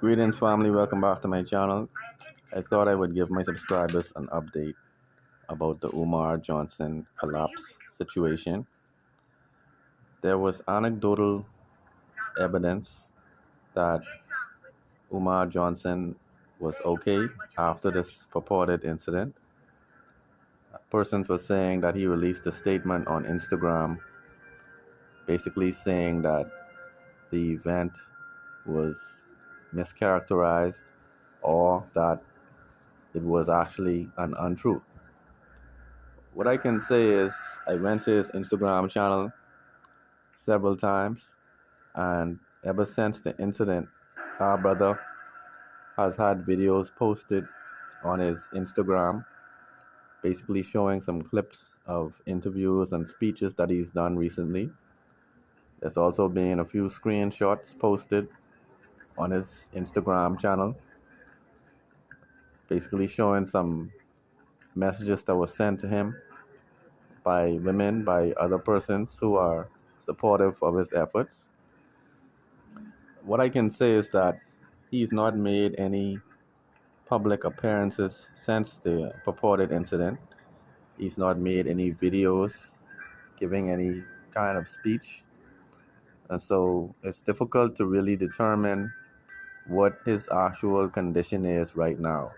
Greetings, family. Welcome back to my channel. I thought I would give my subscribers an update about the Umar Johnson collapse situation. There was anecdotal evidence that Umar Johnson was okay after this purported incident. Persons were saying that he released a statement on Instagram basically saying that the event was mischaracterized or that it was actually an untruth. What I can say is I went to his Instagram channel several times, and ever since the incident, our brother has had videos posted on his Instagram, basically showing some clips of interviews and speeches that he's done recently. There's also been a few screenshots posted on his Instagram channel, basically showing some messages that were sent to him by women, by other persons who are supportive of his efforts. What I can say is that he's not made any public appearances since the purported incident. He's not made any videos giving any kind of speech. And so it's difficult to really determine what his actual condition is right now.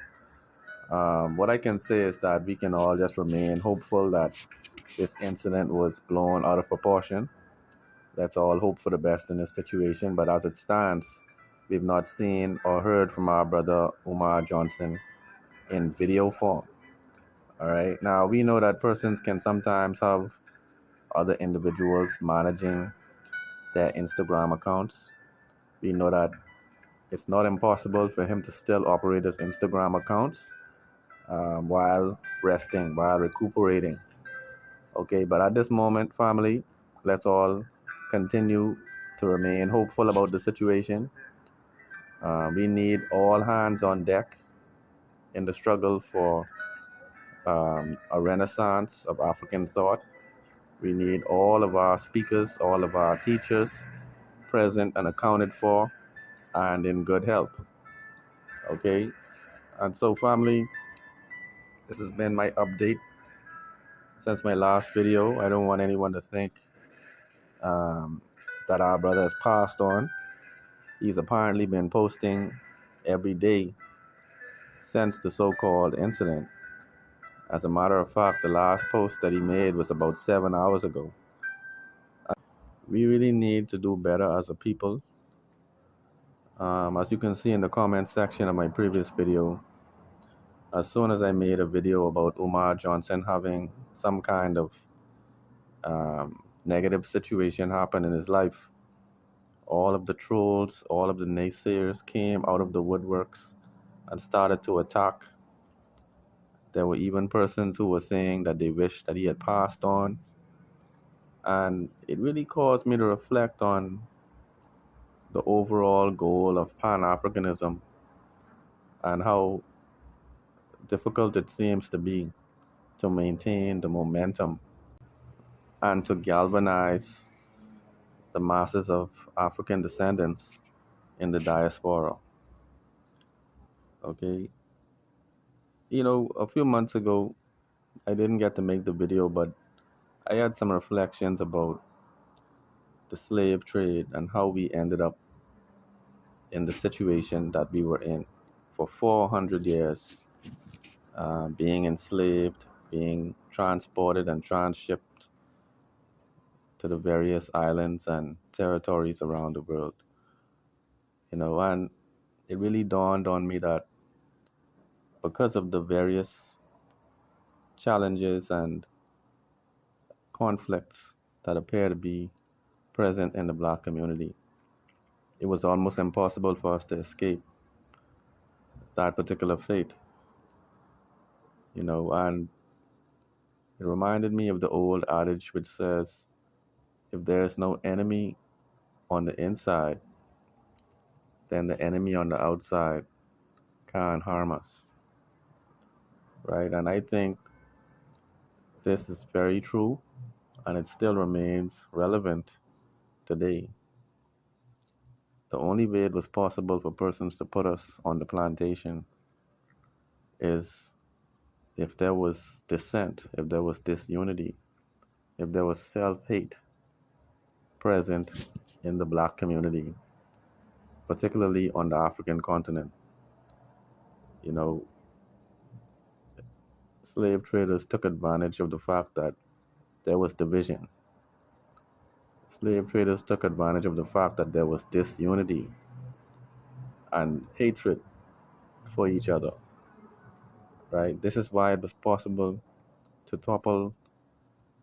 What I can say is that we can all just remain hopeful that this incident was blown out of proportion. Let's all hope for the best in this situation. But as it stands, we've not seen or heard from our brother Umar Johnson in video form. All right. Now, we know that persons can sometimes have other individuals managing their Instagram accounts. We know that it's not impossible for him to still operate his Instagram accounts while resting, while recuperating. Okay. But at this moment, family, let's all continue to remain hopeful about the situation. We need all hands on deck in the struggle for a renaissance of African thought. We need all of our speakers, all of our teachers present and accounted for and in good health. Okay? And so, family, this has been my update since my last video. I don't want anyone to think that our brother has passed on. He's apparently been posting every day since the so-called incident. As a matter of fact, the last post that he made was about 7 hours ago. We really need to do better as a people. As you can see in the comment section of my previous video, as soon as I made a video about Umar Johnson having some kind of negative situation happen in his life, all of the trolls, all of the naysayers came out of the woodworks and started to attack. There were even persons who were saying that they wished that he had passed on. And it really caused me to reflect on the overall goal of Pan-Africanism and how difficult it seems to be to maintain the momentum and to galvanize the masses of African descendants in the diaspora. Okay. You know, a few months ago, I didn't get to make the video, but I had some reflections about the slave trade and how we ended up in the situation that we were in for 400 years, being enslaved, being transported and transshipped to the various islands and territories around the world. You know, and it really dawned on me that because of the various challenges and conflicts that appear to be present in the Black community, it was almost impossible for us to escape that particular fate. You know, and it reminded me of the old adage which says, if there is no enemy on the inside, then the enemy on the outside can't harm us. Right? And I think this is very true, and it still remains relevant today. The only way it was possible for persons to put us on the plantation is if there was dissent, if there was disunity, if there was self hate present in the black community, particularly on the African continent. You know, slave traders took advantage of the fact that there was division. Slave traders took advantage of the fact that there was disunity and hatred for each other, right? This is why it was possible to topple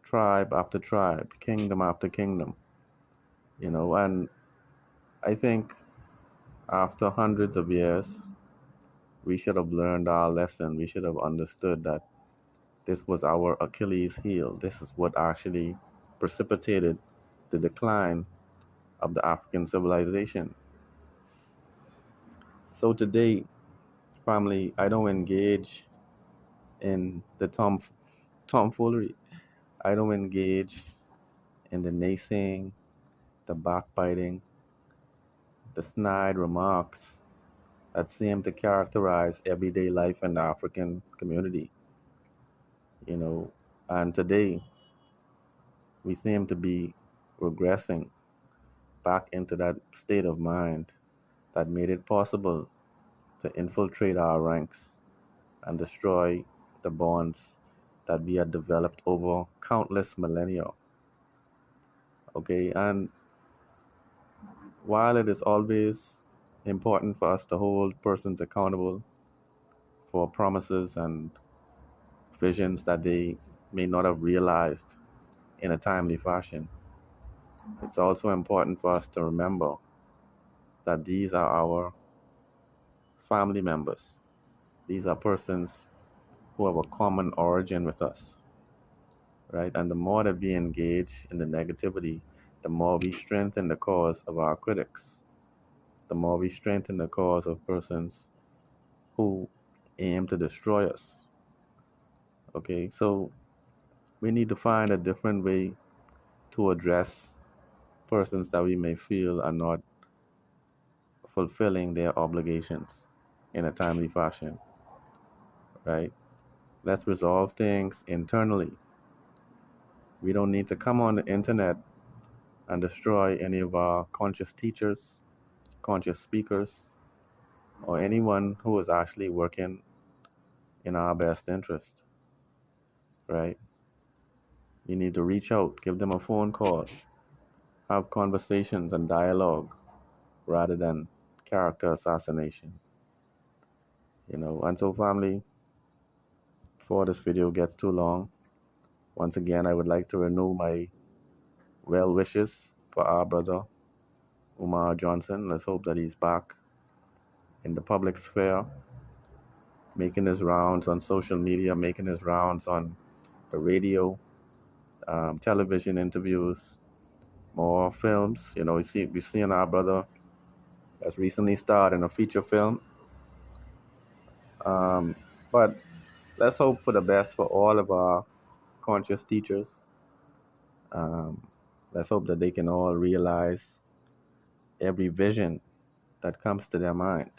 tribe after tribe, kingdom after kingdom, and I think after hundreds of years, we should have learned our lesson. We should have understood that this was our Achilles heel. This is what actually precipitated the decline of the African civilization. So today, family, I don't engage in the tomfoolery. I don't engage in the naysaying, the backbiting, the snide remarks that seem to characterize everyday life in the African community. You know, and today we seem to be regressing back into that state of mind that made it possible to infiltrate our ranks and destroy the bonds that we had developed over countless millennia. Okay, and while it is always important for us to hold persons accountable for promises and visions that they may not have realized in a timely fashion, it's also important for us to remember that these are our family members. These are persons who have a common origin with us, right? And the more that we engage in the negativity, the more we strengthen the cause of our critics, the more we strengthen the cause of persons who aim to destroy us. Okay, so we need to find a different way to address persons that we may feel are not fulfilling their obligations in a timely fashion, right? Let's resolve things internally. We don't need to come on the internet and destroy any of our conscious teachers, conscious speakers, or anyone who is actually working in our best interest, right? You need to reach out, give them a phone call, have conversations and dialogue rather than character assassination, And so, family, before this video gets too long, once again, I would like to renew my well wishes for our brother, Umar Johnson. Let's hope that he's back in the public sphere, making his rounds on social media, making his rounds on the radio, television interviews, more films. We've seen our brother has recently starred in a feature film. But let's hope for the best for all of our conscious teachers. Um, let's hope that they can all realize every vision that comes to their mind.